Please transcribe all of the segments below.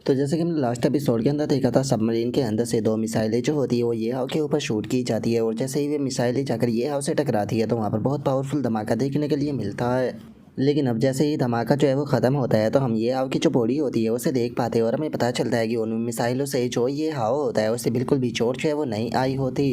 तो जैसे कि हमने लास्ट एपिसोड के अंदर देखा था, सबमरीन के अंदर से दो मिसाइलें जो होती है वो ये हाउ के ऊपर शूट की जाती है और जैसे ही वे मिसाइलें जाकर ये हाउ से टकराती है तो वहाँ पर बहुत पावरफुल धमाका देखने के लिए मिलता है। लेकिन अब जैसे ही धमाका जो है वो ख़त्म होता है तो हम ये हाउ की जो बॉडी होती है उसे देख पाते हैं और हमें पता चलता है कि उन मिसाइलों से जो ये हाउ होता है उसे बिल्कुल भी चोट जो है वो नहीं आई होती।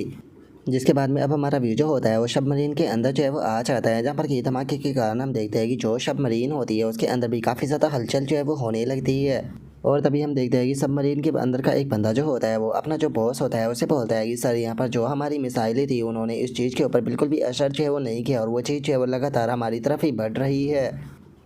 जिसके बाद में अब हमारा व्यू जो होता है वो सबमरीन के अंदर जो है वो आ जाता है, जहाँ पर कि धमाके के कारण हम देखते हैं कि जो सबमरीन होती है उसके अंदर भी काफ़ी ज़्यादा हलचल जो है वो होने लगती है। और तभी हम देखते हैं कि सबमरीन के अंदर का एक बंदा जो होता है वो अपना जो बॉस होता है उसे बोलता है कि सर यहाँ पर जो हमारी मिसाइलें थी उन्होंने इस चीज़ के ऊपर बिल्कुल भी असर जो है वो नहीं किया और वो चीज़ जो है वो लगातार हमारी तरफ ही बढ़ रही है।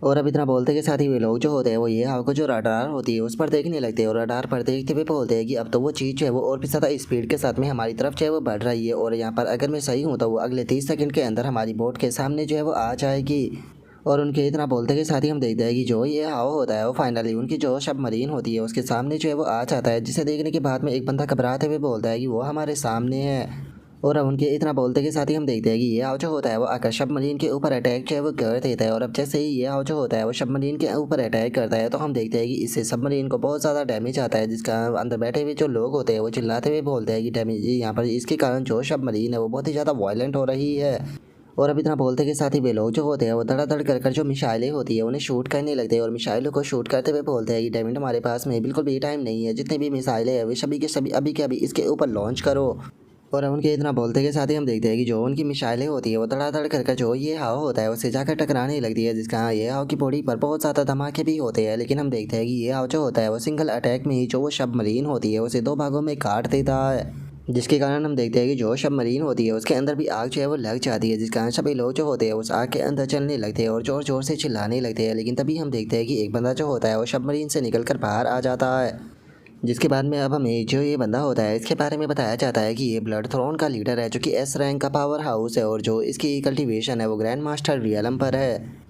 और अब इतना बोलते के साथ ही वे लोग जो होते हैं वो ये हाउ को जो रडार होती है उस पर देखने लगते हैं और रडार पर देखते हुए बोलते हैं कि अब तो वो चीज़ जो है वो और भी ज़्यादा स्पीड के साथ में हमारी तरफ जो है वो बढ़ रही है और यहाँ पर अगर मैं सही हूँ तो वो अगले 30 सेकंड के अंदर हमारी बोट के सामने जो है वो आ जाएगी। और उनके इतना बोलते के साथ ही हम देखते हैं कि जो ये हाव होता है वो फाइनली उनकी जो सबमरीन होती है उसके सामने जो है वो आ जाता है, जिसे देखने के बाद में एक बंदा घबराते हुए बोलता है कि वो हमारे सामने है। और अब उनके इतना बोलते के साथ ही हम देखते हैं कि ये हाव जो होता है वो आकर सबमरीन के ऊपर अटैक जो है वो कर देता है और अब जैसे ही ये हाव जो होता है वो सबमरीन के ऊपर अटैक करता है तो हम देखते हैं कि इससे सबमरीन को बहुत ज़्यादा डैमेज आता है, जिसका अंदर बैठे हुए जो लोग होते हैं वो चिल्लाते हुए बोलते हैं कि डैमेज यहाँ पर इसके कारण जो सबमरीन है वो बहुत ही ज़्यादा वायलेंट हो रही है। और अब इतना बोलते के साथ ही वे लोग जो होते हैं वो धड़ाधड़ कर जो मिसाइलें होती है उन्हें शूट करने लगते हैं और मिसाइलों को शूट करते हुए बोलते हैं कि डेविड हमारे पास में बिल्कुल भी टाइम नहीं है, जितने भी मिसाइलें हैं वे सभी के सभी अभी के अभी इसके ऊपर लॉन्च करो। और अब उनके इतना बोलते के साथ ही हम देखते हैं कि जो उनकी मिसाइलें होती है वो धड़ाधड़ कर जो ये हाव होता है उससे जाकर टकराने लगती है, जिसका ये हाव की बॉडी पर बहुत ज़्यादा धमाके भी होते हैं। लेकिन हम देखते हैं कि ये हाव जो होता है वो सिंगल अटैक में ही जो वो सबमरीन होती है उसे दो भागों में काट देता है, जिसके कारण हम देखते हैं कि जो सबमरीन होती है उसके अंदर भी आग जो है वो लग जाती है, जिस कारण सभी लोग जो होते हैं उस आग के अंदर चलने लगते हैं और ज़ोर ज़ोर से चिल्लाने लगते हैं। लेकिन तभी हम देखते हैं कि एक बंदा जो होता है वो सबमरीन से निकल कर बाहर आ जाता है, जिसके बाद में अब हमें जो ये बंदा होता है इसके बारे में बताया जाता है कि ये ब्लड थ्रोन का लीडर है, जो कि एस रैंक का पावर हाउस है और जो इसकी कल्टीवेशन है वो ग्रैंड मास्टर रियलम पर है।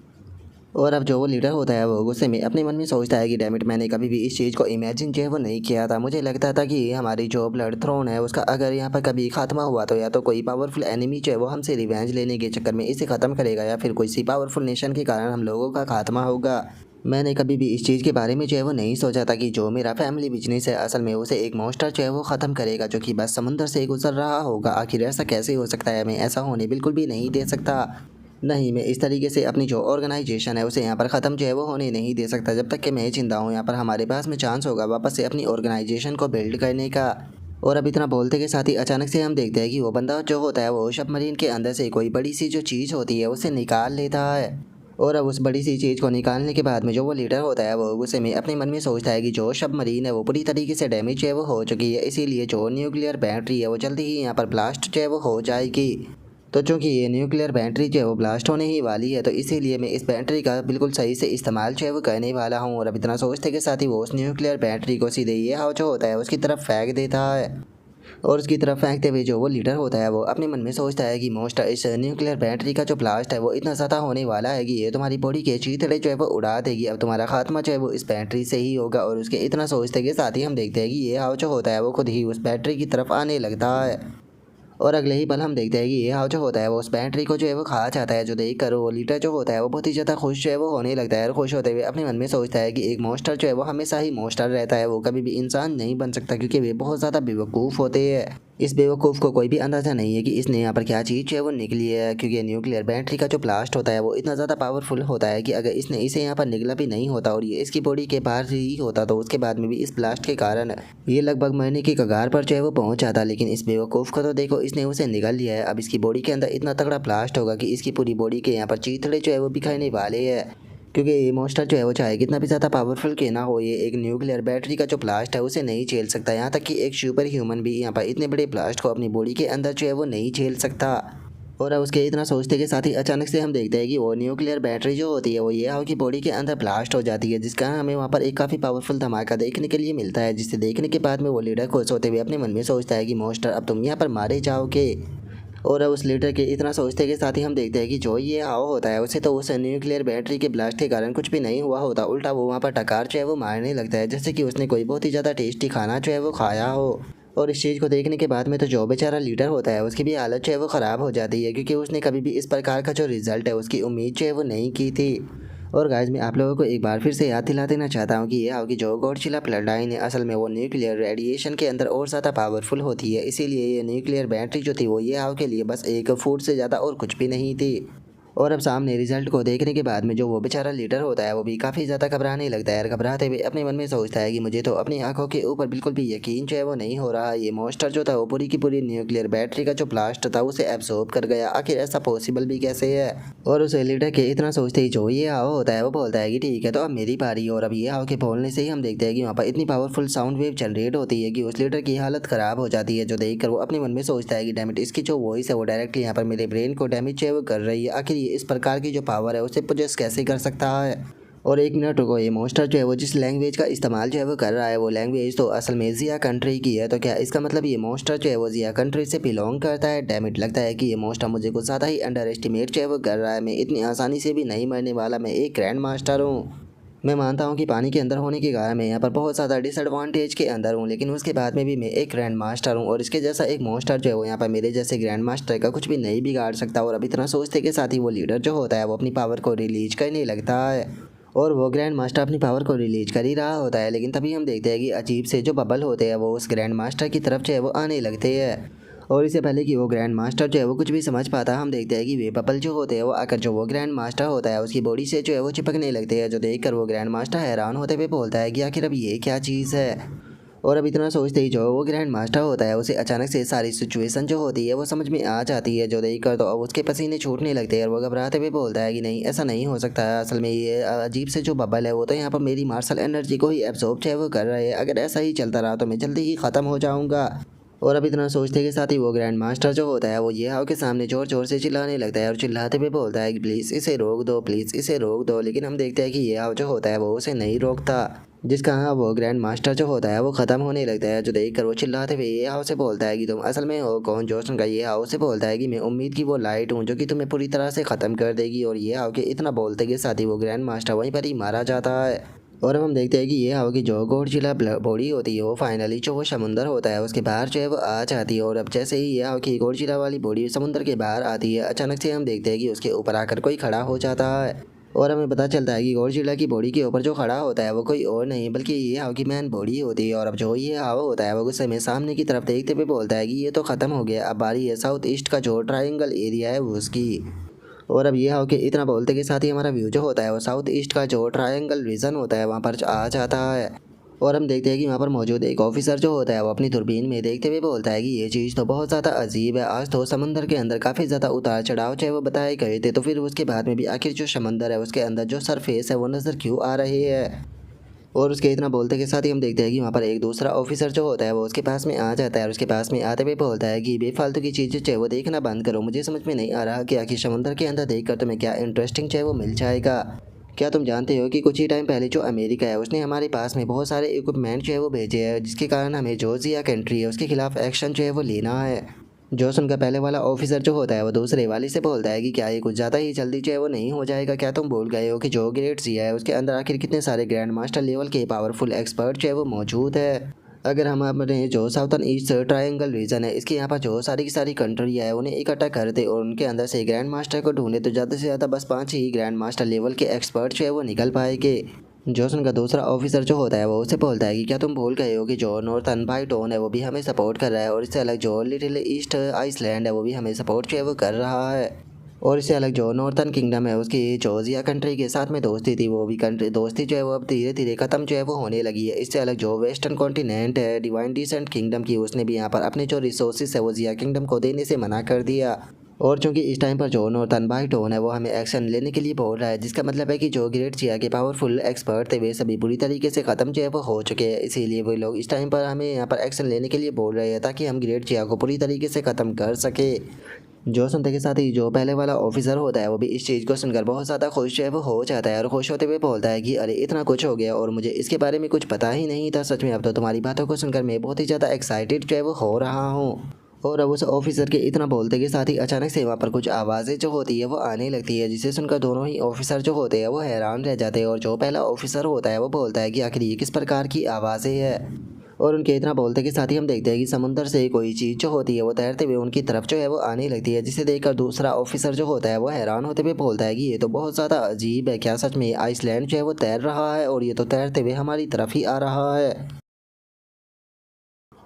और अब जो वो लीडर होता है वो गुस्से में अपने मन में सोचता है कि डैमिट, मैंने कभी भी इस चीज़ को इमेजिन जो है वो नहीं किया था। मुझे लगता था कि हमारी जो ब्लड थ्रोन है उसका अगर यहाँ पर कभी खात्मा हुआ तो या तो कोई पावरफुल एनिमी जो है वो हमसे रिवेंज लेने के चक्कर में इसे ख़त्म करेगा या फिर कोई सी पावरफुल नेशन के कारण हम लोगों का खात्मा होगा। मैंने कभी भी इस चीज़ के बारे में जो है वो नहीं सोचा था कि जो मेरा फैमिली बिजनेस है असल में उसे एक मॉन्स्टर जो है वो ख़त्म करेगा, जो कि बस समुंदर से गुजर रहा होगा। आखिर ऐसा कैसे हो सकता है? मैं ऐसा होने बिल्कुल भी नहीं दे सकता। नहीं, मैं इस तरीके से अपनी जो ऑर्गेनाइजेशन है उसे यहाँ पर ख़त्म जो है वो होने नहीं दे सकता। जब तक कि मैं जिंदा हूँ यहाँ पर हमारे पास में चांस होगा वापस से अपनी ऑर्गेनाइजेशन को बिल्ड करने का। और अब इतना बोलते के साथ ही अचानक से हम देखते हैं कि वो बंदा जो होता है वो सबमरीन के अंदर से कोई बड़ी सी जो चीज़ होती है उसे निकाल लेता है। और अब उस बड़ी सी चीज़ को निकालने के बाद में जो वो लीडर होता है वो गुस्से में अपने मन में सोचता है कि जो सबमरीन है वो पूरी तरीके से डैमेज है वो हो चुकी है, इसीलिए जो न्यूक्लियर बैटरी है वो जल्दी ही यहाँ पर ब्लास्ट जो है वो हो जाएगी। तो चूँकि ये न्यूक्लियर बैटरी जो है वो ब्लास्ट होने ही वाली है तो इसीलिए मैं इस बैटरी का बिल्कुल सही से इस्तेमाल जो है वो करने वाला हूँ। और अब इतना सोचते के साथ ही वो उस न्यूक्लियर बैटरी को सीधे ये हाव जो होता है उसकी तरफ फेंक देता है। और उसकी तरफ फेंकते हुए जो वो लीडर होता है वो अपने मन में सोचता है कि मोस्ट इस न्यूक्लियर बैटरी का जो ब्लास्ट है वो इतना ज़्यादा होने वाला है कि ये तुम्हारी बॉडी के चीथड़े जो है वो उड़ा देगी। अब तुम्हारा खात्मा जो है वो इस बैटरी से ही होगा। और उसके इतना सोचते के साथ ही हम देखते हैं कि ये हाव जो होता है वो खुद ही उस बैटरी की तरफ आने लगता है। और अगले ही पल हम देखते हैं कि ये हाव जो होता है वो उस बैटरी को जो है वो खा जाता है, जो देख कर वो लीडर जो होता है वो बहुत ही ज़्यादा खुश जो है वो होने लगता है। और खुश होते हुए अपने मन में सोचता है कि एक मॉन्स्टर जो है वो हमेशा ही मॉन्स्टर रहता है, वो कभी भी इंसान नहीं बन सकता, क्योंकि वे बहुत ज़्यादा बेवकूफ़ होते हैं। इस बेवकूफ़ को कोई भी अंदाज़ा नहीं है कि इसने यहाँ पर क्या चीज़ जो है वो निकली है, क्योंकि न्यूक्लियर बैटरी का जो ब्लास्ट होता है वो इतना ज़्यादा पावरफुल होता है कि अगर इसने इसे यहाँ पर निकला भी नहीं होता और ये इसकी बॉडी के बाहर ही होता तो उसके बाद में भी इस ब्लास्ट के कारण ये लगभग मरने की कगार पर जो है वो पहुँच जाता। लेकिन इस बेवकूफ़ को तो देखो, इसने उसे निकल लिया है। अब इसकी बॉडी के अंदर इतना तगड़ा ब्लास्ट होगा कि इसकी पूरी बॉडी के यहाँ पर चीथड़े जो है वो बिखरने वाले हैं, क्योंकि ये मॉन्स्टर जो है वो चाहे कितना भी ज़्यादा पावरफुल क्यों ना हो, ये एक न्यूक्लियर बैटरी का जो ब्लास्ट है उसे नहीं झेल सकता। यहाँ तक कि एक सुपर ह्यूमन भी यहाँ पर इतने बड़े ब्लास्ट को अपनी बॉडी के अंदर जो है वो नहीं झेल सकता। और अब उसके इतना सोचते के साथ ही अचानक से हम देखते हैं कि वो न्यूक्लियर बैटरी जो होती है वो ये हाव की बॉडी के अंदर ब्लास्ट हो जाती है, जिस कारण हमें वहाँ पर एक काफ़ी पावरफुल धमाका देखने के लिए मिलता है, जिसे देखने के बाद में वो लीडर खुश होते हुए अपने मन में सोचता है कि मॉन्स्टर अब तुम यहाँ पर मारे जाओगे। और अब उस लीडर के इतना सोचते के साथ ही हम देखते हैं कि जो ये हाव होता है उसे तो उस न्यूक्लियर बैटरी के ब्लास्ट के कारण कुछ भी नहीं हुआ होता, उल्टा वो वहाँ पर टकार जो है वो मारने लगता है, जैसे कि उसने कोई बहुत ही ज़्यादा टेस्टी खाना जो है वो खाया हो। और इस चीज़ को देखने के बाद में तो जो बेचारा लीडर होता है उसकी भी हालत जो है वो ख़राब हो जाती है, क्योंकि उसने कभी भी इस प्रकार का जो रिज़ल्ट है उसकी उम्मीद जो है वो नहीं की थी। और गाइस मैं आप लोगों को एक बार फिर से याद दिला देना चाहता हूँ कि ये आओ कि जो गॉडजिला ब्लड लाइन है असल में वो न्यूक्लियर रेडिएशन के अंदर और ज़्यादा पावरफुल होती है, इसीलिए ये न्यूक्लियर बैटरी जो थी वो ये आओ के लिए बस एक फुट से ज़्यादा और कुछ भी नहीं थी। और अब सामने रिजल्ट को देखने के बाद में जो वो बेचारा लीडर होता है वो भी काफ़ी ज़्यादा घबराने लगता है और घबराते हुए अपने मन में सोचता है कि मुझे तो अपनी आंखों के ऊपर बिल्कुल भी यकीन जो है वो नहीं हो रहा। ये मॉन्स्टर जो था वो पूरी की पूरी न्यूक्लियर बैटरी का जो ब्लास्ट था उसे एब्सॉर्ब कर गया, आखिर ऐसा पॉसिबल भी कैसे है। और उस लीडर के इतना सोचते ही जो ये आओ होता है वो बोलता है कि ठीक है तो अब मेरी बारी। और अब ये आओ के बोलने से ही हम देखते हैं कि वहाँ पर इतनी पावरफुल साउंड वेव जनरेट होती है कि उस लीडर की हालत ख़राब हो जाती है, जो देखकर वो अपने मन में सोचता है कि डैमेट इसकी जो वॉइस है वो डायरेक्टली यहाँ पर मेरे ब्रेन को डैमेज है वो कर रही है, आखिर ये इस प्रकार की जो पावर है उसे पोजेस कैसे कर सकता है। और एक मिनट रुको, ये मॉन्स्टर जो है वो जिस लैंग्वेज का इस्तेमाल जो है वो कर रहा है वो लैंग्वेज तो असल में जिया कंट्री की है, तो क्या इसका मतलब ये मॉन्स्टर जो है वो जिया कंट्री से बिलोंग करता है। डैमेट लगता है कि ये मॉन्स्टर मुझे कुछ ज़्यादा ही अंडर एस्टिमेट जो है वो कर रहा है, मैं इतनी आसानी से भी नहीं मरने वाला, मैं एक ग्रैंड मास्टर हूँ। मैं मानता हूँ कि पानी के अंदर होने के कारण मैं यहाँ पर बहुत ज़्यादा डिसएडवांटेज के अंदर हूँ, लेकिन उसके बाद में भी मैं एक ग्रैंड मास्टर हूँ और इसके जैसा एक मॉन्स्टर जो है वो यहाँ पर मेरे जैसे ग्रैंड मास्टर का कुछ भी नहीं बिगाड़ सकता। और अब इतना सोचते के साथ ही वो लीडर जो होता है वो अपनी पावर को रिलीज करने लगता है और वो ग्रैंड मास्टर अपनी पावर को रिलीज कर ही रहा होता है, लेकिन तभी हम देखते हैं कि अजीब से जो बबल होते हैं वो उस ग्रैंड मास्टर की तरफ जो है वो आने लगते हैं। और इससे पहले कि वो ग्रैंड मास्टर जो है वो कुछ भी समझ पाता, हम देखते हैं कि वे बबल जो होते हैं वो आकर जो वो ग्रैंड मास्टर होता है उसकी बॉडी से जो है वो चिपकने लगते हैं, जो देखकर वो ग्रैंड मास्टर हैरान होते हुए बोलता है कि आखिर अब ये क्या चीज़ है। और अब इतना सोचते ही जो वो ग्रैंड मास्टर होता है उसे अचानक से सारी सिचुएशन जो होती है वो समझ में आ जाती है, जो देखकर तो अब उसके पसीने छूटने लगते हैं और वो घबराते हुए बोलता है कि नहीं ऐसा नहीं हो सकता है, असल में ये अजीब से जो बबल है वो तो यहाँ पर मेरी मार्शल एनर्जी को ही एब्जॉर्ब जो है वो कर रहे हैं, अगर ऐसा ही चलता रहा तो मैं जल्दी ही ख़त्म हो जाऊँगा। और अब इतना सोचते के साथ ही वो ग्रैंड मास्टर जो होता है वो ये हाउ के सामने जोर जोर से चिल्लाने लगता है और चिल्लाते हुए बोलता है कि प्लीज़ इसे रोक दो, प्लीज़ इसे रोक दो, लेकिन हम देखते हैं कि ये हाउ जो होता है वो उसे नहीं रोकता, जिसका हाँ वो ग्रैंड मास्टर जो होता है वो ख़त्म होने लगता है, जो देखकर वो चिल्लाते हुए ये हाउ से बोलता है कि तुम असल में हो कौन। जोसन का ये हाउ से बोलता है कि मैं उम्मीद की वो लाइट हूँ जो कि तुम्हें पूरी तरह से ख़त्म कर देगी। और ये हाउ के इतना बोलते के साथ ही वो ग्रैंड मास्टर वहीं पर ही मारा जाता है। और अब हम देखते हैं कि ये हवा की जो गॉडजिला बॉडी होती है वो फाइनली जो वो समुंदर होता है उसके बाहर जो है वो आ जाती है। और अब जैसे ही ये हवा की गॉडजिला वाली बॉडी समुंदर के बाहर आती है अचानक से हम देखते हैं कि उसके ऊपर आकर कोई खड़ा हो जाता है और हमें पता चलता है कि गॉडजिला की बॉडी के ऊपर जो खड़ा होता है वो कोई और नहीं बल्कि ये हवा की मैन बॉडी होती है। और अब जो ये हवा होता है वो गुस्से में सामने की तरफ देखते हुए बोलता है कि ये तो ख़त्म हो गया, अब बारी है साउथ ईस्ट का जो ट्राइंगल एरिया है वो उसकी। और अब ये हो कि इतना बोलते के साथ ही हमारा व्यू जो होता है वो साउथ ईस्ट का जो ट्रायंगल रीजन होता है वहाँ पर आ जाता है। और हम देखते हैं कि वहाँ पर मौजूद एक ऑफिसर जो होता है वो अपनी दूरबीन में देखते हुए बोलता है कि ये चीज़ तो बहुत ज़्यादा अजीब है, आज तो समंदर के अंदर काफ़ी ज़्यादा उतार चढ़ाव चाहे वो बताए गए थे, तो फिर उसके बाद में भी आखिर जो समंदर है उसके अंदर जो सरफेस है वो नज़र क्यों आ रही है। और उसके इतना बोलते के साथ ही हम देखते हैं कि वहाँ पर एक दूसरा ऑफिसर जो होता है वो उसके पास में आ जाता है और उसके पास में आते हुए बोलता है कि बेफालतू की चीज़ें चाहे वो देखना बंद करो, मुझे समझ में नहीं आ रहा कि आखिर समुद्र के अंदर देखकर तुम्हें क्या इंटरेस्टिंग चाहे वो मिल जाएगा। क्या तुम जानते हो कि कुछ ही टाइम पहले जो अमेरिका है उसने हमारे पास में बहुत सारे इक्विपमेंट जो है वो भेजे हैं, जिसके कारण हमें जॉर्जिया कंट्री है उसके खिलाफ एक्शन जो है वो लेना है। जोसन का पहले वाला ऑफिसर जो होता है वो दूसरे वाले से बोलता है कि क्या ये कुछ ज़्यादा ही जल्दी जो है वो नहीं हो जाएगा, क्या तुम भूल गए हो कि जो ग्रेड सी है उसके अंदर आखिर कितने सारे ग्रैंड मास्टर लेवल के पावरफुल एक्सपर्ट जो है वो मौजूद है। अगर हम अपने जो साउथर्न ईस्ट ट्रायंगल रीजन है इसके यहाँ पर जो सारी की सारी कंट्री है उन्हें इकट्ठा कर दे और उनके अंदर से ग्रैंड मास्टर को ढूंढे तो ज़्यादा से ज़्यादा बस 5 ही ग्रैंड मास्टर लेवल के एक्सपर्ट जो है वो निकल पाएंगे। जोसन का दूसरा ऑफिसर जो होता है वो उसे बोलता है कि क्या तुम भूल गए हो कि जो नॉर्थन बाइटोन है वो भी हमें सपोर्ट कर रहा है और इससे अलग जो लिटिल ईस्ट आइसलैंड है वो भी हमें सपोर्ट जो है वो कर रहा है। और इससे अलग जो नॉर्थन किंगडम है उसकी जॉर्जिया कंट्री के साथ में दोस्ती थी वो भी कंट्री दोस्ती जो है वो अब धीरे धीरे ख़त्म जो है वो होने लगी है। इससे अलग जो वेस्टर्न कॉन्टिनेंट है डिवाइन डिसेंट किंगडम की उसने भी यहाँ पर अपने जो रिसोर्सेज है वो जिया किंगडम को देने से मना कर दिया। और चूंकि इस टाइम पर जो नॉर्थन बाइटोन है वो हमें एक्शन लेने के लिए बोल रहा है, जिसका मतलब है कि जो ग्रेट जिया के पावरफुल एक्सपर्ट थे वे सभी बुरी तरीके से ख़त्म जो है वो हो चुके हैं, इसीलिए वो लोग इस टाइम पर हमें यहाँ पर एक्शन लेने के लिए बोल रहे हैं ताकि हम ग्रेट जिया को पूरी तरीके से ख़त्म कर सके। जो सुनते के साथ ही जो पहले वाला ऑफिसर होता है वो भी इस चीज़ को सुनकर बहुत ज़्यादा खुश जो है वो हो जाता है और खुश होते हुए बोलता है कि अरे इतना कुछ हो गया और मुझे इसके बारे में कुछ पता ही नहीं था, सच में अब तो तुम्हारी बातों को सुनकर मैं बहुत ही ज़्यादा एक्साइटेड जो है वो हो रहा हूँ। और अब उस ऑफिसर के इतना बोलते के साथ ही अचानक से वहाँ पर कुछ आवाज़ें जो होती है वो आने लगती है, जिसे सुनकर दोनों ही ऑफिसर जो होते हैं वो हैरान रह जाते हैं। और जो पहला ऑफिसर होता है वो बोलता है कि आखिर ये किस प्रकार की आवाज़ें हैं। और उनके इतना बोलते के साथ ही हम देखते हैं कि समुंदर से कोई चीज़ जो होती है वो तैरते हुए उनकी तरफ जो है वो आने लगती है, जिसे देखकर दूसरा ऑफिसर जो होता है वो हैरान होते हुए बोलता है कि ये तो बहुत ज़्यादा अजीब है, क्या सच में आइसलैंड जो है वो तैर रहा है और ये तो तैरते हुए हमारी तरफ ही आ रहा है।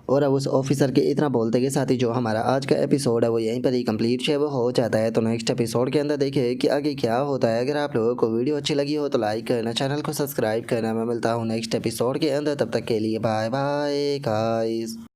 और अब उस ऑफिसर के इतना बोलते के साथ ही जो हमारा आज का एपिसोड है वो यहीं पर ही कंप्लीट जो है वो हो जाता है। तो नेक्स्ट एपिसोड के अंदर देखिए कि आगे क्या होता है। अगर आप लोगों को वीडियो अच्छी लगी हो तो लाइक करना, चैनल को सब्सक्राइब करना। मैं मिलता हूँ नेक्स्ट एपिसोड के अंदर, तब तक के लिए बाय बाय गाइस।